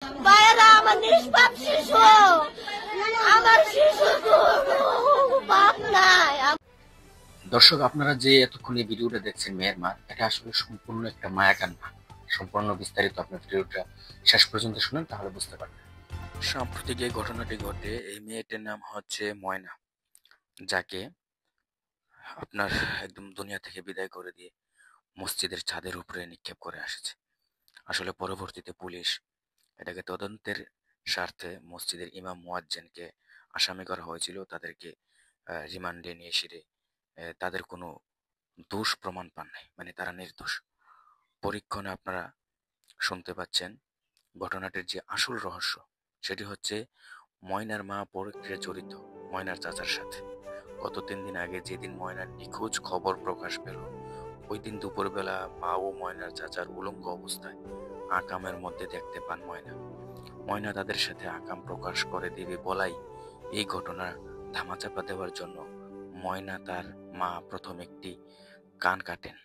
বাইরা আমার নিষ্পাপ শিশু, আমার শিশু বাপ নাই। দর্শক, আপনারা যে এতক্ষণ এই ভিডিওটা দেখছেন মেয়ের মা, এটা আসলে সম্পূর্ণ একটা মায়া কান্না। সম্পূর্ণ বিস্তারিত আপনার ভিডিওটা শেষ পর্যন্ত শুনেন, তাহলে বুঝতে পারবেন। সাম্প্রতিক এই ঘটনাটি ঘটে, এই মেয়েটির নাম হচ্ছে ময়না, যাকে আপনার একদম দুনিয়া থেকে বিদায় করে দিয়ে মসজিদের ছাদের উপরে নিক্ষেপ করে আসছে। আসলে পরবর্তীতে পুলিশ এটাকে তদন্তের স্বার্থে মসজিদের ইমাম মুয়াজ্জিনকে আসামি করা হয়েছিল। তাদেরকে রিমান্ডে নিয়ে এসে তাদের কোনো দোষ প্রমাণ পান নাই, মানে তারা নির্দোষ। পরীক্ষণে আপনারা শুনতে পাচ্ছেন ঘটনাটির যে আসল রহস্য, সেটি হচ্ছে ময়নার মা পরকীয়ায় জড়িত ময়নার চাচার সাথে। গত 3 দিন আগে যেদিন ময়নার নিখোঁজ খবর প্রকাশ পেল, ওই দিন দুপুরবেলা মা ও ময়নার চাচার উলঙ্গ অবস্থায় আকামের মধ্যে দেখতে পান ময়না তাদের সাথে আকাম প্রকাশ করে দেবে বলাই এই ঘটনা ধামাচাপা দেওয়ার জন্য ময়না তার মা প্রথম একটি কান কাটেন।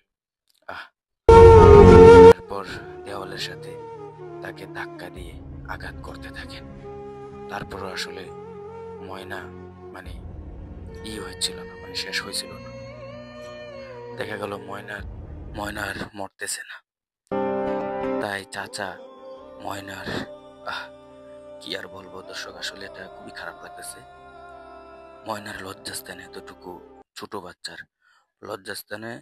তারপর দেওয়ালের সাথে তাকে ধাক্কা দিয়ে আঘাত করতে থাকেন। তারপরও আসলে ময়না মানে হয়েছিল না, মানে শেষ হয়েছিল না। দেখা গেল ময়নার মরতেছে না। তাই চাচা ময়নার কি আর বলবো দর্শক, আসলে এটা খুবই খারাপ লাগতেছে। ময়নার লজ্জাস্থানে, এতটুকু ছোট বাচ্চার লজ্জাস্থানে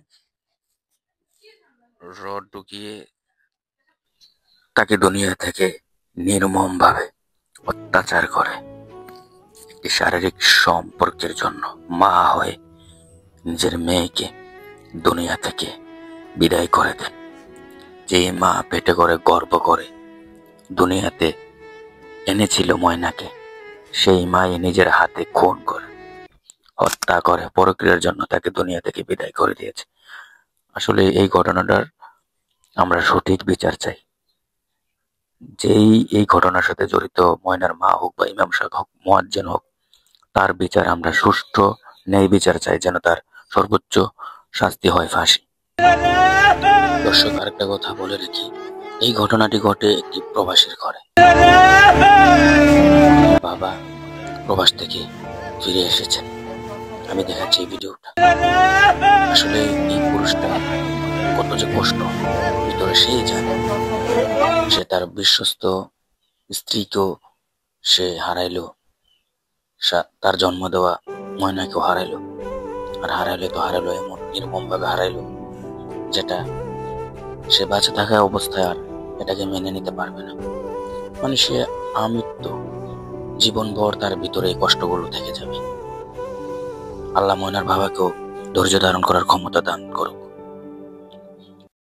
রড ঢুকিয়ে তাকে দুনিয়া থেকে নির্মম ভাবে অত্যাচার করে। একটি শারীরিক সম্পর্কের জন্য মা হয়ে নিজের মেয়েকে দুনিয়া থেকে বিদায় করে দেন। যে মা পেটে করে গর্ব করে দুনিয়াতে এনেছিল ময়নাকে, সেই মাই নিজের হাতে খুন করে, হত্যা করে, পরক্রিয়ার জন্য তাকে দুনিয়া থেকে বিদায় করে দিয়েছে। আসলে এই ঘটনাটার আমরা সঠিক বিচার চাই। যেই এই ঘটনার সাথে জড়িত, ময়নার মা হোক বা ইমাম সাহেব হোক, মুয়াজ্জিন হোক, তার বিচার আমরা সুষ্ঠু ন্যায় বিচার চাই, যেন তার সর্বোচ্চ শাস্তি হয় ফাঁসি। দর্শক, আরেকটা কথা বলে রাখি, এই ঘটনাটি ঘটে একটি প্রবাসীর ঘরে। বাবা প্রবাস থেকে ফিরে এসেছেন। আমি দেখাচ্ছি এই ভিডিওটা। আসলে এই পুরুষটা কত যে কষ্ট ভিতরে সেই জানে। সে তার বিশ্বস্ত স্ত্রীকেও সে হারাইলো, তার জন্ম দেওয়া ময়নাকেও হারাইলো। আর হারাইলে তো হারাইলো এমন নির্মম ভাবে হারাইলো, যেটা সে বাঁচে থাকা অবস্থায় আর এটাকে মেনে নিতে পারবে না। মানে সে আমৃত্যু জীবনভর তার ভিতরে এই কষ্টগুলো থেকে যাবে। আল্লাহ ময়নার বাবাকেও ধৈর্য ধারণ করার ক্ষমতা দান করুক।